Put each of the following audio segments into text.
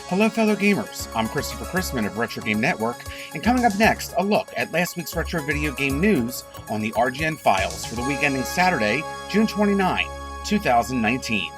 Hello fellow gamers, I'm Christopher Chrisman of Retro Game Network, and coming up next, a look at last week's retro video game news on the RGN Files for the week ending Saturday, June 29, 2019.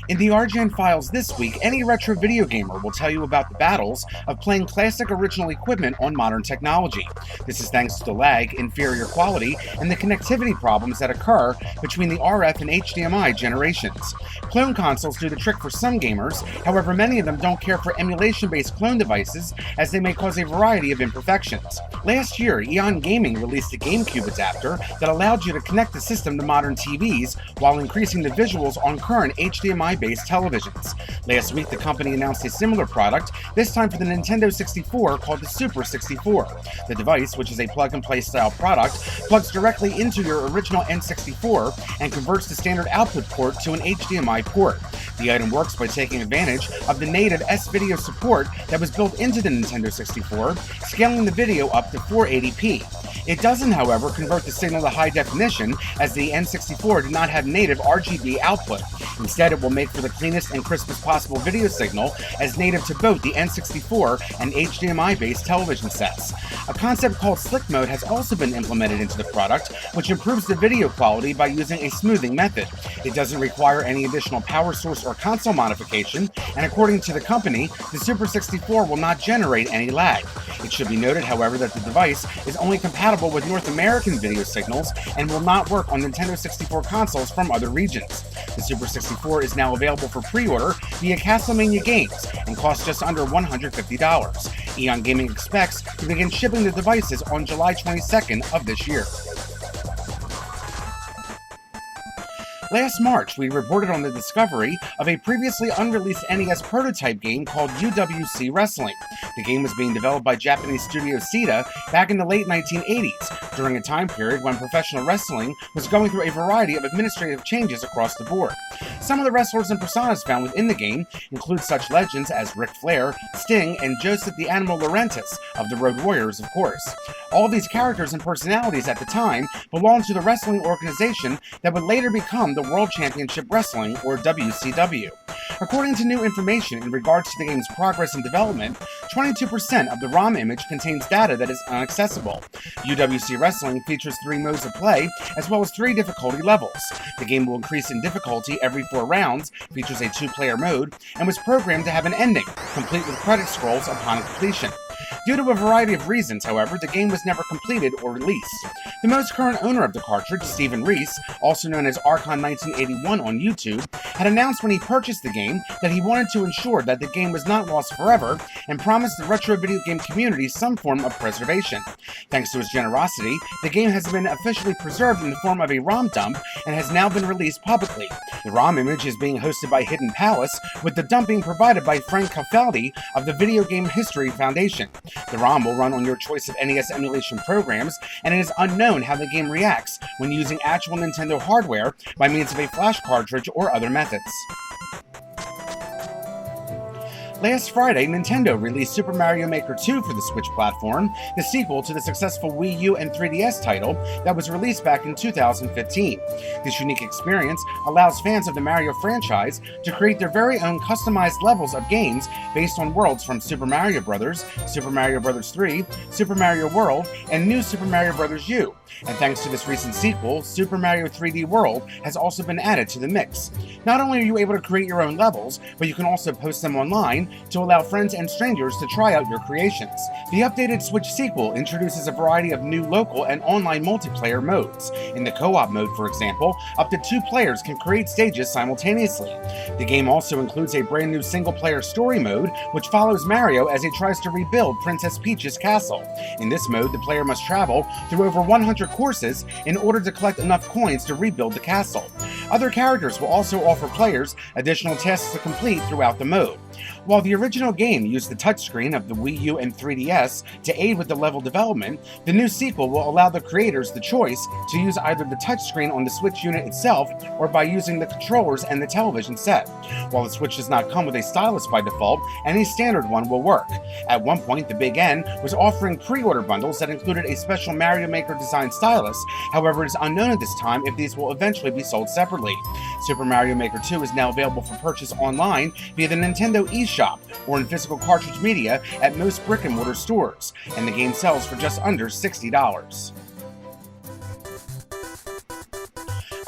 In the RGN Files this week, any retro video gamer will tell you about the battles of playing classic original equipment on modern technology. This is thanks to the lag, inferior quality, and the connectivity problems that occur between the RF and HDMI generations. Clone consoles do the trick for some gamers, however many of them don't care for emulation-based clone devices as they may cause a variety of imperfections. Last year, Eon Gaming released a GameCube adapter that allowed you to connect the system to modern TVs while increasing the visuals on current HDMI-based televisions. Last week, the company announced a similar product, this time for the Nintendo 64, called the Super 64. The device, which is a plug-and-play style product, plugs directly into your original N64 and converts the standard output port to an HDMI port. The item works by taking advantage of the native S-Video support that was built into the Nintendo 64, scaling the video up to 480p. It doesn't, however, convert the signal to high definition, as the N64 did not have native RGB output. Instead, it will make for the cleanest and crispest possible video signal, as native to both the N64 and HDMI-based television sets. A concept called Slick Mode has also been implemented into the product, which improves the video quality by using a smoothing method. It doesn't require any additional power source or console modification, and according to the company, the Super 64 will not generate any lag. It should be noted, however, that the device is only compatible with North American video signals and will not work on Nintendo 64 consoles from other regions. The Super 64 is now available for pre-order via Castlemania Games and costs just under $150. Eon Gaming expects to begin shipping the devices on July 22nd of this year. Last March, we reported on the discovery of a previously unreleased NES prototype game called UWC Wrestling. The game was being developed by Japanese studio Sita back in the late 1980s, during a time period when professional wrestling was going through a variety of administrative changes across the board. Some of the wrestlers and personas found within the game include such legends as Ric Flair, Sting, and Joseph the Animal Laurentis of the Road Warriors, of course. All these characters and personalities at the time belonged to the wrestling organization that would later become the World Championship Wrestling, or WCW. According to new information in regards to the game's progress and development, 22% of the ROM image contains data that is inaccessible. UWC Wrestling features 3 modes of play, as well as 3 difficulty levels. The game will increase in difficulty every 4 rounds, features a 2-player mode, and was programmed to have an ending, complete with credit scrolls upon completion. Due to a variety of reasons, however, the game was never completed or released. The most current owner of the cartridge, Stephen Reese, also known as Archon1981 on YouTube, had announced when he purchased the game that he wanted to ensure that the game was not lost forever and promised the retro video game community some form of preservation. Thanks to his generosity, the game has been officially preserved in the form of a ROM dump and has now been released publicly. The ROM image is being hosted by Hidden Palace, with the dump being provided by Frank Cafaldi of the Video Game History Foundation. The ROM will run on your choice of NES emulation programs, and it is unknown how the game reacts when using actual Nintendo hardware by means of a flash cartridge or other methods. Last Friday, Nintendo released Super Mario Maker 2 for the Switch platform, the sequel to the successful Wii U and 3DS title that was released back in 2015. This unique experience allows fans of the Mario franchise to create their very own customized levels of games based on worlds from Super Mario Bros., Super Mario Bros. 3, Super Mario World, and New Super Mario Bros. U. And thanks to this recent sequel, Super Mario 3D World has also been added to the mix. Not only are you able to create your own levels, but you can also post them online to allow friends and strangers to try out your creations. The updated Switch sequel introduces a variety of new local and online multiplayer modes. In the co-op mode, for example, up to 2 players can create stages simultaneously. The game also includes a brand new single-player story mode, which follows Mario as he tries to rebuild Princess Peach's castle. In this mode, the player must travel through over 100 courses in order to collect enough coins to rebuild the castle. Other characters will also offer players additional tasks to complete throughout the mode. While the original game used the touchscreen of the Wii U and 3DS to aid with the level development, the new sequel will allow the creators the choice to use either the touchscreen on the Switch unit itself or by using the controllers and the television set. While the Switch does not come with a stylus by default, any standard one will work. At one point, the Big N was offering pre-order bundles that included a special Mario Maker design stylus. However, it is unknown at this time if these will eventually be sold separately. separately. Super Mario Maker 2 is now available for purchase online via the Nintendo eShop or in physical cartridge media at most brick-and-mortar stores, and the game sells for just under $60.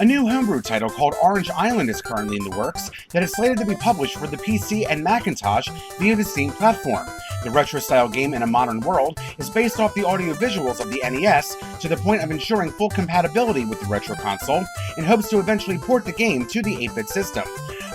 A new homebrew title called Orange Island is currently in the works that is slated to be published for the PC and Macintosh via the Steam platform. The retro-style game in a modern world is based off the audio visuals of the NES to the point of ensuring full compatibility with the retro console in hopes to eventually port the game to the 8-bit system.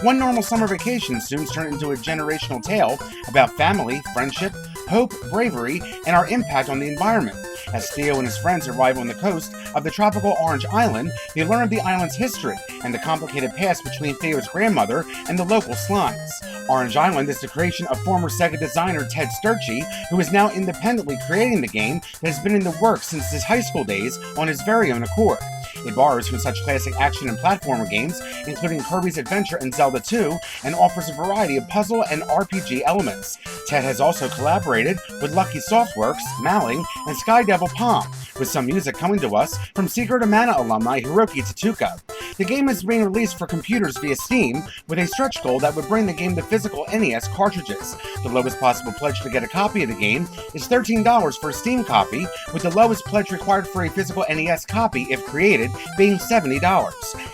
One normal summer vacation soon turned into a generational tale about family, friendship, hope, bravery, and our impact on the environment. As Theo and his friends arrive on the coast of the tropical Orange Island, they learn of the island's history and the complicated past between Theo's grandmother and the local slimes. Orange Island is the creation of former Sega designer Ted Sturchy, who is now independently creating the game that has been in the works since his high school days on his very own accord. It borrows from such classic action and platformer games, including Kirby's Adventure and Zelda 2, and offers a variety of puzzle and RPG elements. Ted has also collaborated with Lucky Softworks, Malling, and Sky Devil Palm, with some music coming to us from Secret of Mana alumni Hiroki Tsuka. The game is being released for computers via Steam, with a stretch goal that would bring the game to physical NES cartridges. The lowest possible pledge to get a copy of the game is $13 for a Steam copy, with the lowest pledge required for a physical NES copy, if created, being $70.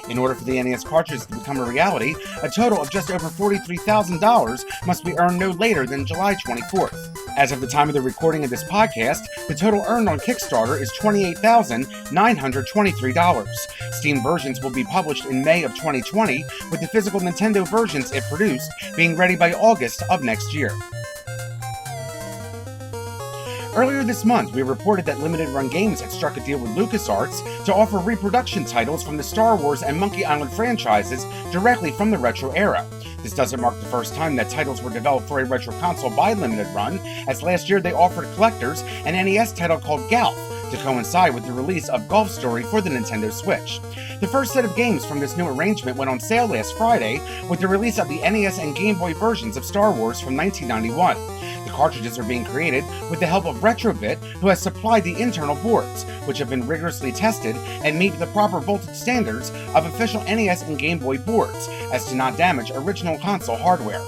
In order for the NES cartridges to become a reality, a total of just over $43,000 must be earned no later than July 24th. As of the time of the recording of this podcast, the total earned on Kickstarter is $28,923. Steam versions will be published in May of 2020, with the physical Nintendo versions, if produced, being ready by August of next year. Earlier this month, we reported that Limited Run Games had struck a deal with LucasArts to offer reproduction titles from the Star Wars and Monkey Island franchises directly from the retro era. This doesn't mark the first time that titles were developed for a retro console by Limited Run, as last year they offered collectors an NES title called Golf to coincide with the release of Golf Story for the Nintendo Switch. The first set of games from this new arrangement went on sale last Friday with the release of the NES and Game Boy versions of Star Wars from 1991. The cartridges are being created with the help of Retrobit, who has supplied the internal boards, which have been rigorously tested and meet the proper voltage standards of official NES and Game Boy boards, as to not damage original console hardware.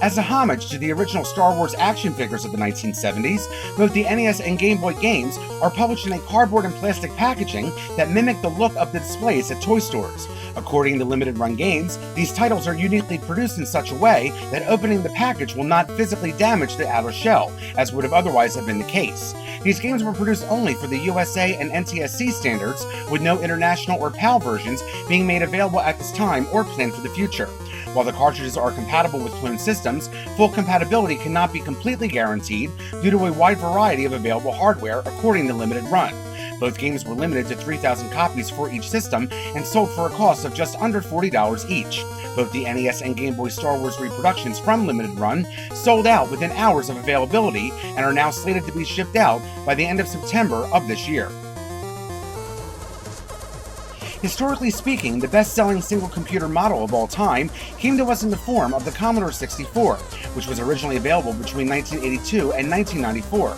As a homage to the original Star Wars action figures of the 1970s, both the NES and Game Boy games are published in a cardboard and plastic packaging that mimic the look of the displays at toy stores. According to Limited Run Games, these titles are uniquely produced in such a way that opening the package will not physically damage the outer shell, as would have otherwise have been the case. These games were produced only for the USA and NTSC standards, with no international or PAL versions being made available at this time or planned for the future. While the cartridges are compatible with clone systems, full compatibility cannot be completely guaranteed due to a wide variety of available hardware, according to Limited Run. Both games were limited to 3,000 copies for each system and sold for a cost of just under $40 each. Both the NES and Game Boy Star Wars reproductions from Limited Run sold out within hours of availability and are now slated to be shipped out by the end of September of this year. Historically speaking, the best-selling single-computer model of all time came to us in the form of the Commodore 64, which was originally available between 1982 and 1994.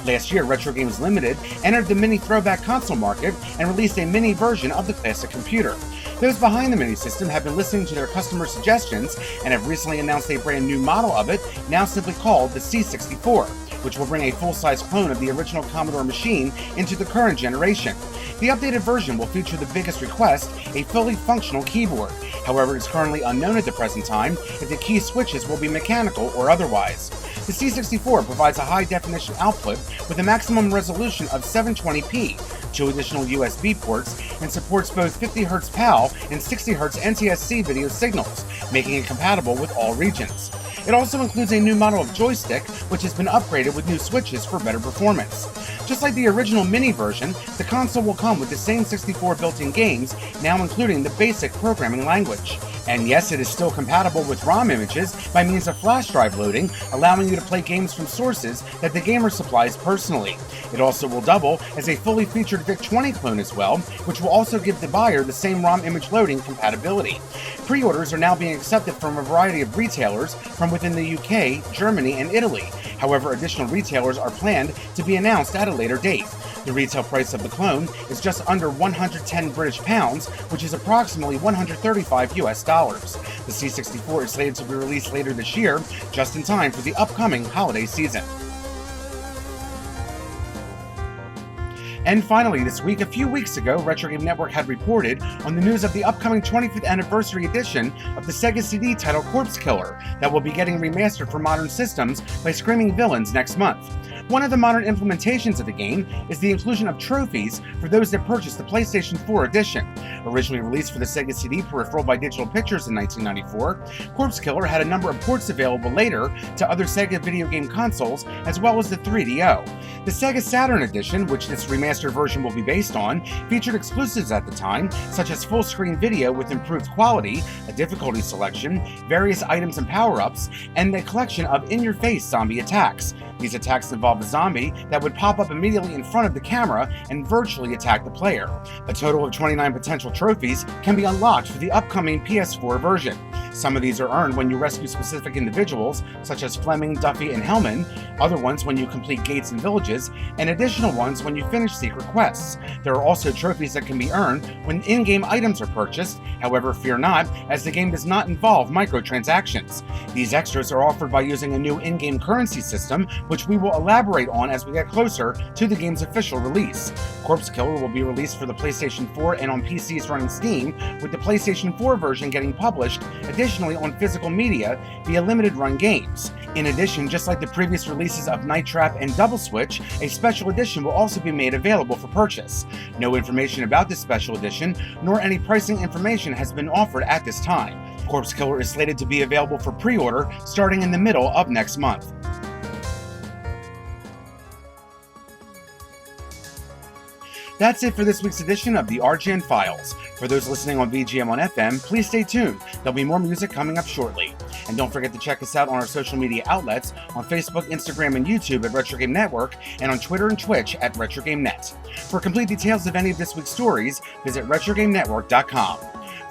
Last year, Retro Games Limited entered the mini throwback console market and released a mini version of the classic computer. Those behind the mini system have been listening to their customer suggestions and have recently announced a brand new model of it, now simply called the C64, which will bring a full-size clone of the original Commodore machine into the current generation. The updated version will feature the biggest request, a fully functional keyboard. However, it is currently unknown at the present time if the key switches will be mechanical or otherwise. The C64 provides a high-definition output with a maximum resolution of 720p, 2 additional USB ports, and supports both 50Hz PAL and 60Hz NTSC video signals, making it compatible with all regions. It also includes a new model of joystick, which has been upgraded with new switches for better performance. Just like the original mini version, the console will come with the same 64 built-in games, now including the basic programming language. And yes, it is still compatible with ROM images by means of flash drive loading, allowing you to play games from sources that the gamer supplies personally. It also will double as a fully featured VIC-20 clone as well, which will also give the buyer the same ROM image loading compatibility. Pre-orders are now being accepted from a variety of retailers from within the UK, Germany, and Italy. However, additional retailers are planned to be announced at a later date. The retail price of the clone is just under 110 British pounds, which is approximately 135 US dollars. The C64 is slated to be released later this year, just in time for the upcoming holiday season. And finally, this week, a few weeks ago, Retro Game Network had reported on the news of the upcoming 25th anniversary edition of the Sega CD title Corpse Killer that will be getting remastered for modern systems by Screaming Villains next month. One of the modern implementations of the game is the inclusion of trophies for those that purchased the PlayStation 4 edition. Originally released for the Sega CD peripheral by Digital Pictures in 1994, Corpse Killer had a number of ports available later to other Sega video game consoles, as well as the 3DO. The Sega Saturn edition, which this remastered version will be based on, featured exclusives at the time, such as full-screen video with improved quality, a difficulty selection, various items and power-ups, and a collection of in-your-face zombie attacks. These attacks involve a zombie that would pop up immediately in front of the camera and virtually attack the player. A total of 29 potential trophies can be unlocked for the upcoming PS4 version. Some of these are earned when you rescue specific individuals, such as Fleming, Duffy, and Hellman, other ones when you complete gates and villages, and additional ones when you finish secret quests. There are also trophies that can be earned when in-game items are purchased. However, fear not, as the game does not involve microtransactions. These extras are offered by using a new in-game currency system, which we will elaborate on as we get closer to the game's official release. Corpse Killer will be released for the PlayStation 4 and on PCs running Steam, with the PlayStation 4 version getting published additionally on physical media via limited run games. In addition, just like the previous releases of Night Trap and Double Switch, a special edition will also be made available for purchase. No information about this special edition, nor any pricing information has been offered at this time. Corpse Killer is slated to be available for pre-order starting in the middle of next month. That's it for this week's edition of the RGN Files. For those listening on BGM on FM, please stay tuned. There'll be more music coming up shortly. And don't forget to check us out on our social media outlets on Facebook, Instagram, and YouTube at Retro Game Network, and on Twitter and Twitch at RetroGameNet. For complete details of any of this week's stories, visit RetroGameNetwork.com.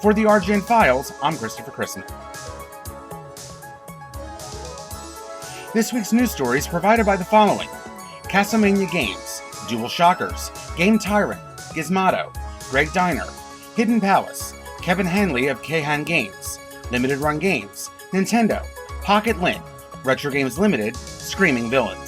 For the RGN Files, I'm Christopher Chrisman. This week's news stories provided by the following: Castlemania Games, Dual Shockers, Game Tyrant, Gizmodo, Greg Diner, Hidden Palace, Kevin Hanley of Kahan Games, Limited Run Games, Nintendo, Pocket Lint, Retro Games Limited, Screaming Villains.